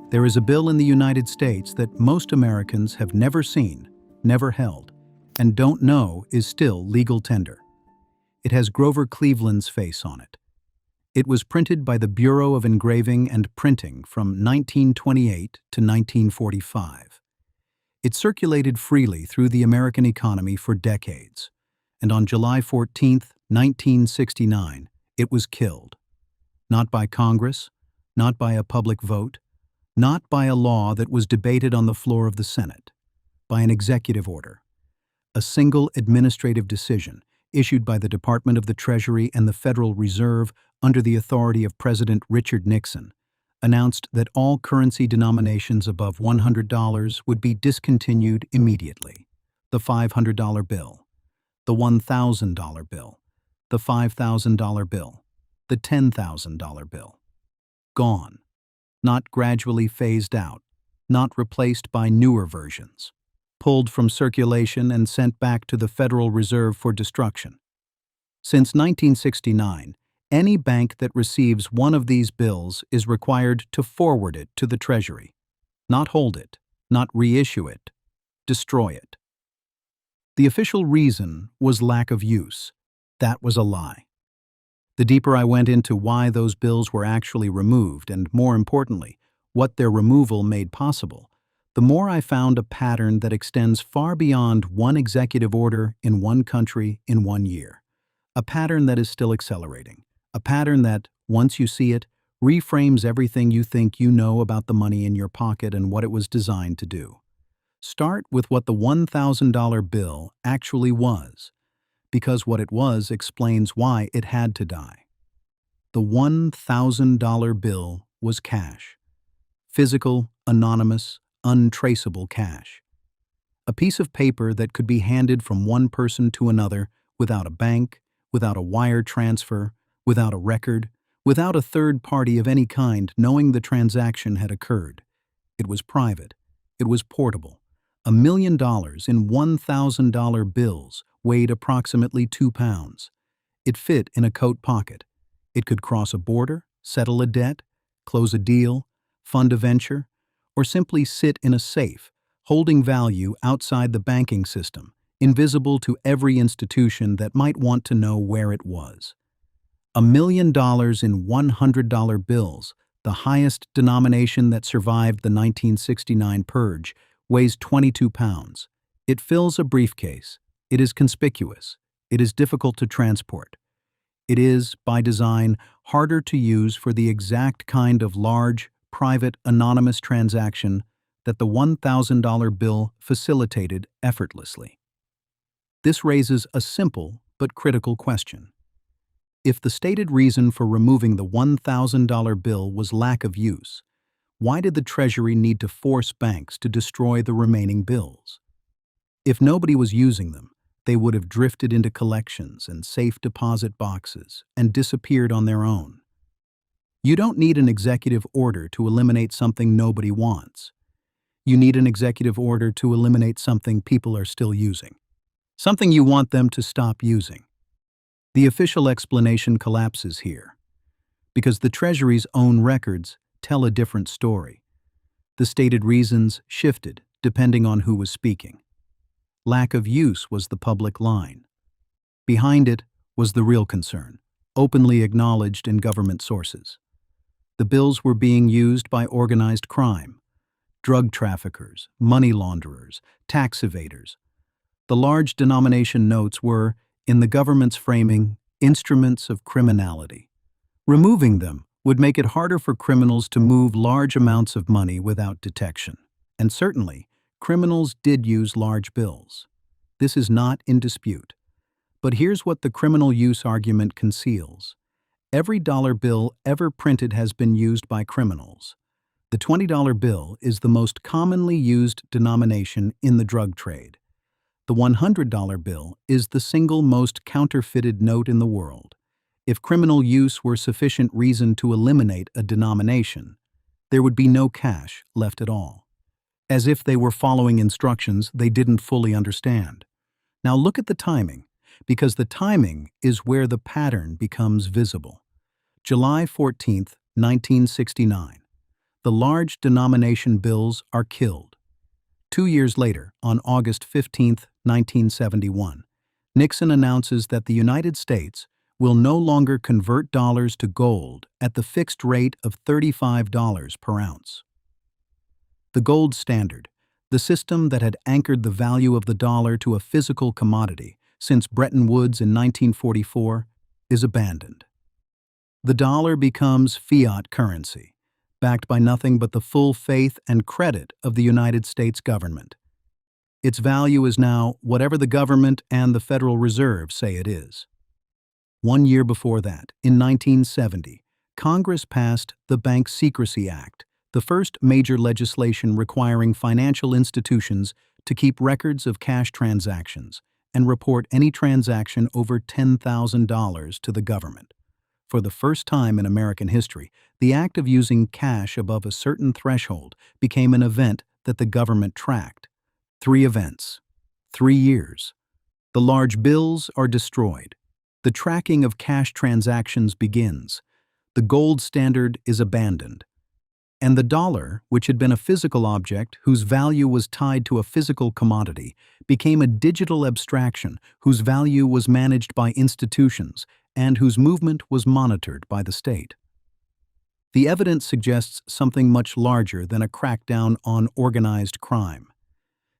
There is a bill in the United States that most Americans have never seen, never held, and don't know is still legal tender. It has Grover Cleveland's face on it. It was printed by the Bureau of Engraving and Printing from 1928 to 1945. It circulated freely through the American economy for decades, and on July 14, 1969, it was killed. Not by Congress, not by a public vote, not by a law that was debated on the floor of the Senate, by an executive order. A single administrative decision issued by the Department of the Treasury and the Federal Reserve under the authority of President Richard Nixon announced that all currency denominations above $100 would be discontinued immediately. The $500 bill, the $1,000 bill, the $5,000 bill, the $10,000 bill. Gone. Not gradually phased out, not replaced by newer versions, pulled from circulation and sent back to the Federal Reserve for destruction. Since 1969, any bank that receives one of these bills is required to forward it to the Treasury, not hold it, not reissue it, destroy it. The official reason was lack of use. That was a lie. The deeper I went into why those bills were actually removed, and more importantly, what their removal made possible, the more I found a pattern that extends far beyond one executive order in one country in 1 year. A pattern that is still accelerating. A pattern that, once you see it, reframes everything you think you know about the money in your pocket and what it was designed to do. Start with what the $1,000 bill actually was, because what it was explains why it had to die. The $1,000 bill was cash. Physical, anonymous, untraceable cash. A piece of paper that could be handed from one person to another without a bank, without a wire transfer, without a record, without a third party of any kind knowing the transaction had occurred. It was private. It was portable. $1 million in $1,000 bills weighed approximately 2 pounds. It fit in a coat pocket. It could cross a border, settle a debt, close a deal, fund a venture, or simply sit in a safe, holding value outside the banking system, invisible to every institution that might want to know where it was. $1 million in $100 bills, the highest denomination that survived the 1969 purge, weighs 22 pounds. It fills a briefcase. It is conspicuous. It is difficult to transport. It is, by design, harder to use for the exact kind of large, private, anonymous transaction that the $1,000 bill facilitated effortlessly. This raises a simple but critical question. If the stated reason for removing the $1,000 bill was lack of use, why did the Treasury need to force banks to destroy the remaining bills? If nobody was using them, they would have drifted into collections and safe deposit boxes and disappeared on their own. You don't need an executive order to eliminate something nobody wants. You need an executive order to eliminate something people are still using, something you want them to stop using. The official explanation collapses here, because the Treasury's own records tell a different story. The stated reasons shifted depending on who was speaking. Lack of use was the public line. Behind it was the real concern, openly acknowledged in government sources. The bills were being used by organized crime, drug traffickers, money launderers, tax evaders. The large denomination notes were, in the government's framing, instruments of criminality. Removing them would make it harder for criminals to move large amounts of money without detection. And certainly, criminals did use large bills. This is not in dispute. But here's what the criminal use argument conceals. Every dollar bill ever printed has been used by criminals. The $20 bill is the most commonly used denomination in the drug trade. The $100 bill is the single most counterfeited note in the world. If criminal use were sufficient reason to eliminate a denomination, there would be no cash left at all. As if they were following instructions they didn't fully understand. Now look at the timing, because the timing is where the pattern becomes visible. July 14, 1969. The large denomination bills are killed. 2 years later, on August 15, 1971, Nixon announces that the United States will no longer convert dollars to gold at the fixed rate of $35 per ounce. The gold standard, the system that had anchored the value of the dollar to a physical commodity since Bretton Woods in 1944, is abandoned. The dollar becomes fiat currency, backed by nothing but the full faith and credit of the United States government. Its value is now whatever the government and the Federal Reserve say it is. 1 year before that, in 1970, Congress passed the Bank Secrecy Act, the first major legislation requiring financial institutions to keep records of cash transactions and report any transaction over $10,000 to the government. For the first time in American history, the act of using cash above a certain threshold became an event that the government tracked. 3 events. 3 years. The large bills are destroyed. The tracking of cash transactions begins. The gold standard is abandoned. And the dollar, which had been a physical object whose value was tied to a physical commodity, became a digital abstraction whose value was managed by institutions and whose movement was monitored by the state. The evidence suggests something much larger than a crackdown on organized crime.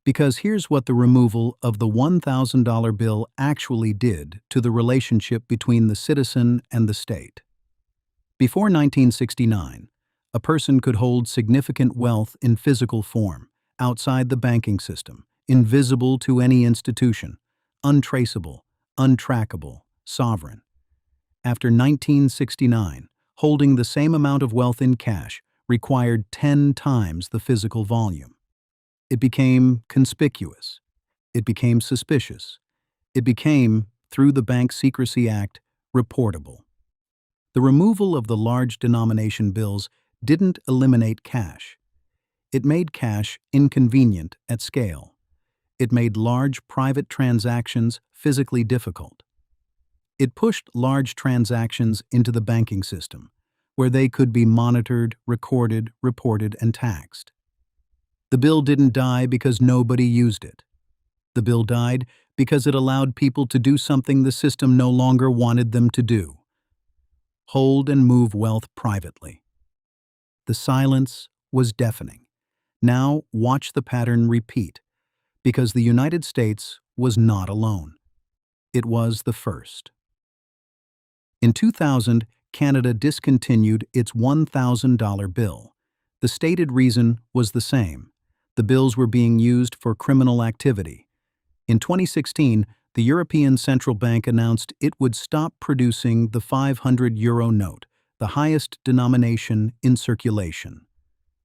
Because here's what the removal of the $1,000 bill actually did to the relationship between the citizen and the state. Before 1969, a person could hold significant wealth in physical form, outside the banking system, invisible to any institution, untraceable, untrackable, sovereign. After 1969, holding the same amount of wealth in cash required 10 times the physical volume. It became conspicuous. It became suspicious. It became, through the Bank Secrecy Act, reportable. The removal of the large denomination bills didn't eliminate cash. It made cash inconvenient at scale. It made large private transactions physically difficult. It pushed large transactions into the banking system, where they could be monitored, recorded, reported, and taxed. The bill didn't die because nobody used it. The bill died because it allowed people to do something the system no longer wanted them to do: hold and move wealth privately. The silence was deafening. Now watch the pattern repeat, because the United States was not alone. It was the first. In 2000, Canada discontinued its $1,000 bill. The stated reason was the same. The bills were being used for criminal activity. In 2016, the European Central Bank announced it would stop producing the €500 note, the highest denomination in circulation.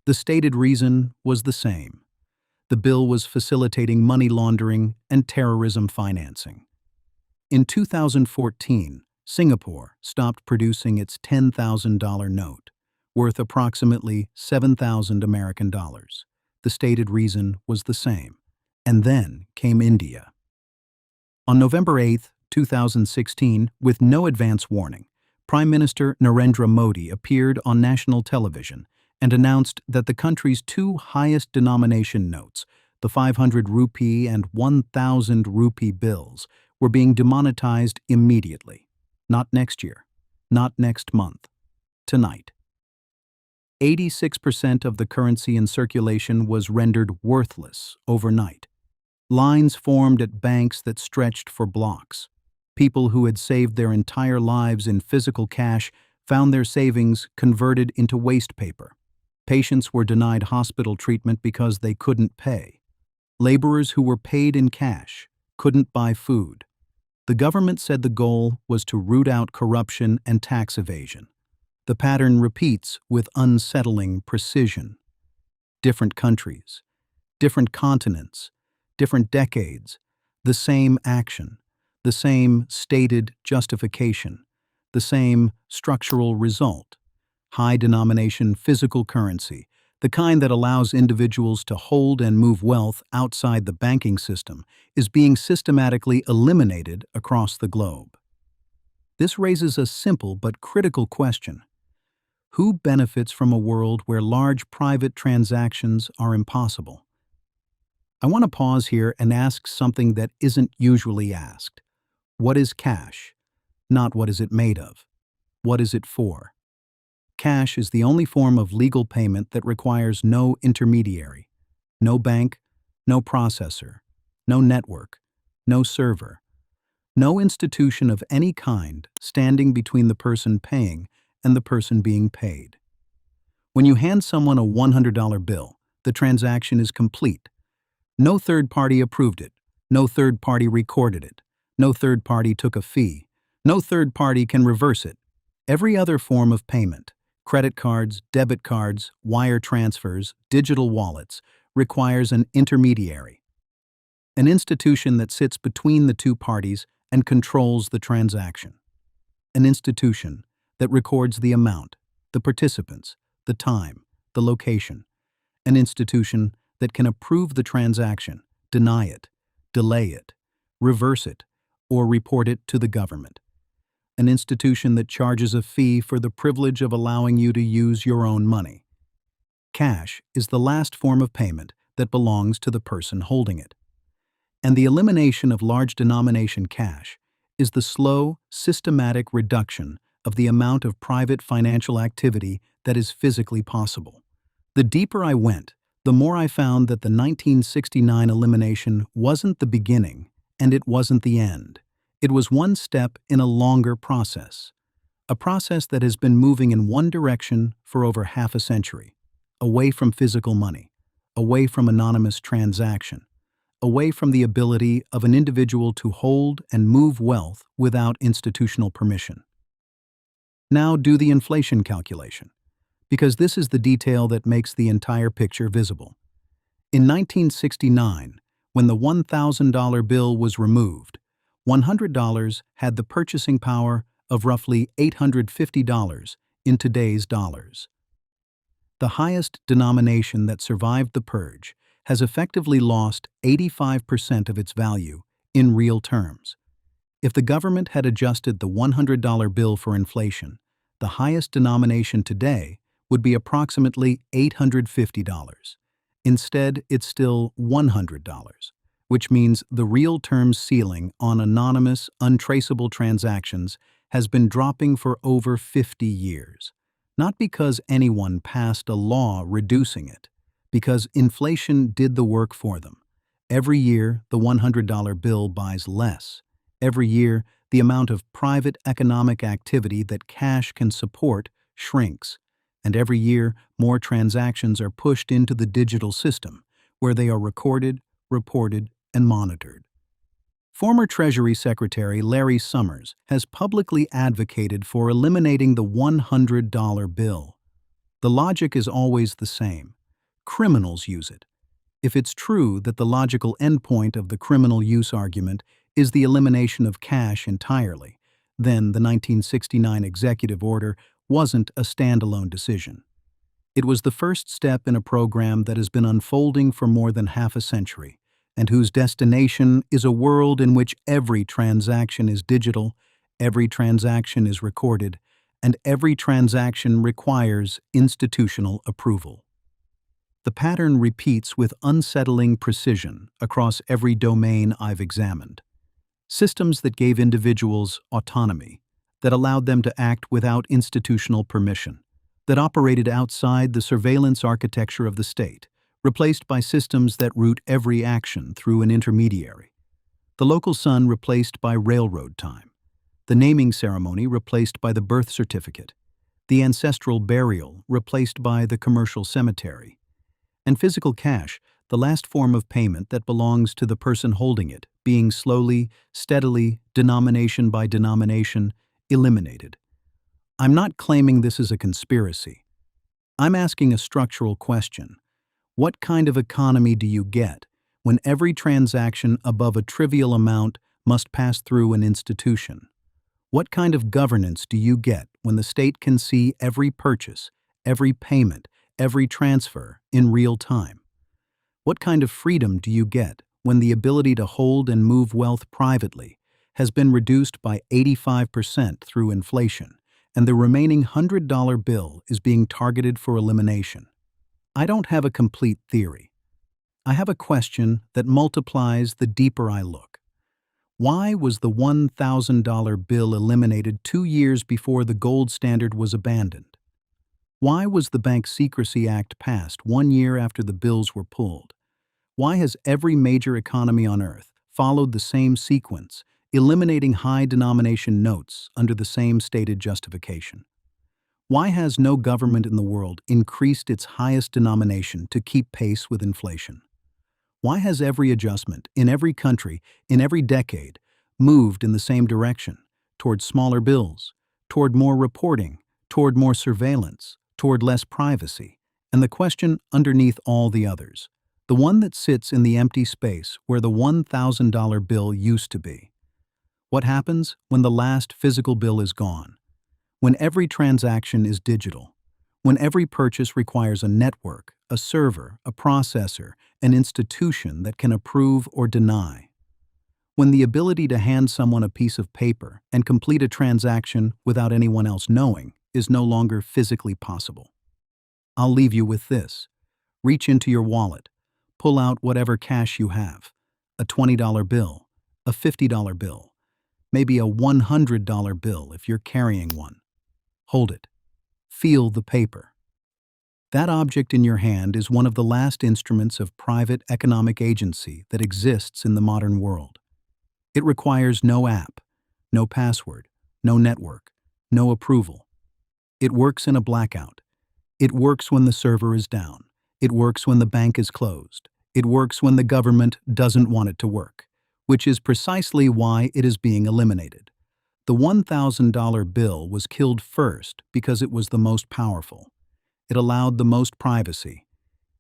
The stated reason was the same. The bill was facilitating money laundering and terrorism financing. In 2014, Singapore stopped producing its $10,000 note, worth approximately 7,000 American dollars. The stated reason was the same. And then came India. On November 8, 2016, with no advance warning, Prime Minister Narendra Modi appeared on national television and announced that the country's 2 highest denomination notes, the 500 rupee and 1,000 rupee bills, were being demonetized immediately. Not next year, not next month, tonight. 86% of the currency in circulation was rendered worthless overnight. Lines formed at banks that stretched for blocks. People who had saved their entire lives in physical cash found their savings converted into waste paper. Patients were denied hospital treatment because they couldn't pay. Laborers who were paid in cash couldn't buy food. The government said the goal was to root out corruption and tax evasion. The pattern repeats with unsettling precision. Different countries, different continents, different decades, the same action, the same stated justification, the same structural result. High-denomination physical currency, the kind that allows individuals to hold and move wealth outside the banking system, is being systematically eliminated across the globe. This raises a simple but critical question. Who benefits from a world where large private transactions are impossible? I want to pause here and ask something that isn't usually asked. What is cash? Not what is it made of. What is it for? Cash is the only form of legal payment that requires no intermediary, no bank, no processor, no network, no server, no institution of any kind standing between the person paying and the person being paid. When you hand someone a $100 bill, the transaction is complete. No third party approved it. No third party recorded it. No third party took a fee. No third party can reverse it. Every other form of payment, credit cards, debit cards, wire transfers, digital wallets, requires an intermediary, an institution that sits between the two parties and controls the transaction, an institution that records the amount, the participants, the time, the location, an institution that can approve the transaction, deny it, delay it, reverse it, or report it to the government. An institution that charges a fee for the privilege of allowing you to use your own money. Cash is the last form of payment that belongs to the person holding it. And the elimination of large-denomination cash is the slow, systematic reduction of the amount of private financial activity that is physically possible. The deeper I went, the more I found that the 1969 elimination wasn't the beginning, and it wasn't the end. It was one step in a longer process, a process that has been moving in one direction for over half a century, away from physical money, away from anonymous transaction, away from the ability of an individual to hold and move wealth without institutional permission. Now do the inflation calculation, because this is the detail that makes the entire picture visible. In 1969, when the $1,000 bill was removed, $100 had the purchasing power of roughly $850 in today's dollars. The highest denomination that survived the purge has effectively lost 85% of its value in real terms. If the government had adjusted the $100 bill for inflation, the highest denomination today would be approximately $850. Instead, it's still $100, which means the real terms ceiling on anonymous, untraceable transactions has been dropping for over 50 years. Not because anyone passed a law reducing it, because inflation did the work for them. Every year, the $100 bill buys less. Every year, the amount of private economic activity that cash can support shrinks. And every year, more transactions are pushed into the digital system, where they are recorded, reported, and monitored. Former Treasury Secretary Larry Summers has publicly advocated for eliminating the $100 bill. The logic is always the same. Criminals use it. If it's true that the logical endpoint of the criminal use argument is the elimination of cash entirely, then the 1969 executive order wasn't a standalone decision. It was the first step in a program that has been unfolding for more than half a century, and whose destination is a world in which every transaction is digital, every transaction is recorded, and every transaction requires institutional approval. The pattern repeats with unsettling precision across every domain I've examined. Systems that gave individuals autonomy, that allowed them to act without institutional permission, that operated outside the surveillance architecture of the state, replaced by systems that route every action through an intermediary. The local sun replaced by railroad time. The naming ceremony replaced by the birth certificate. The ancestral burial replaced by the commercial cemetery. And physical cash, the last form of payment that belongs to the person holding it, being slowly, steadily, denomination by denomination, eliminated. I'm not claiming this is a conspiracy. I'm asking a structural question. What kind of economy do you get when every transaction above a trivial amount must pass through an institution? What kind of governance do you get when the state can see every purchase, every payment, every transfer in real time? What kind of freedom do you get when the ability to hold and move wealth privately has been reduced by 85% through inflation, and the remaining $100 bill is being targeted for elimination? I don't have a complete theory. I have a question that multiplies the deeper I look. Why was the $1,000 bill eliminated 2 years before the gold standard was abandoned? Why was the Bank Secrecy Act passed 1 year after the bills were pulled? Why has every major economy on Earth followed the same sequence, eliminating high-denomination notes under the same stated justification? Why has no government in the world increased its highest denomination to keep pace with inflation? Why has every adjustment, in every country, in every decade, moved in the same direction, toward smaller bills, toward more reporting, toward more surveillance, toward less privacy, and the question underneath all the others, the one that sits in the empty space where the $1,000 bill used to be? What happens when the last physical bill is gone? When every transaction is digital? When every purchase requires a network, a server, a processor, an institution that can approve or deny? When the ability to hand someone a piece of paper and complete a transaction without anyone else knowing is no longer physically possible? I'll leave you with this. Reach into your wallet. Pull out whatever cash you have. A $20 bill, a $50 bill, maybe a $100 bill if you're carrying one. Hold it. Feel the paper. That object in your hand is one of the last instruments of private economic agency that exists in the modern world. It requires no app, no password, no network, no approval. It works in a blackout. It works when the server is down. It works when the bank is closed. It works when the government doesn't want it to work, which is precisely why it is being eliminated. The $1,000 bill was killed first because it was the most powerful. It allowed the most privacy.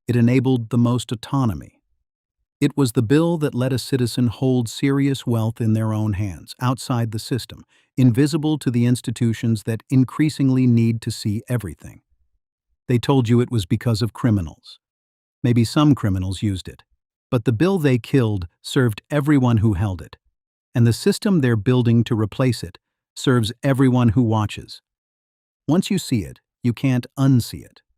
It enabled the most autonomy. It was the bill that let a citizen hold serious wealth in their own hands, outside the system, invisible to the institutions that increasingly need to see everything. They told you it was because of criminals. Maybe some criminals used it. But the bill they killed served everyone who held it. And the system they're building to replace it serves everyone who watches. Once you see it, you can't unsee it.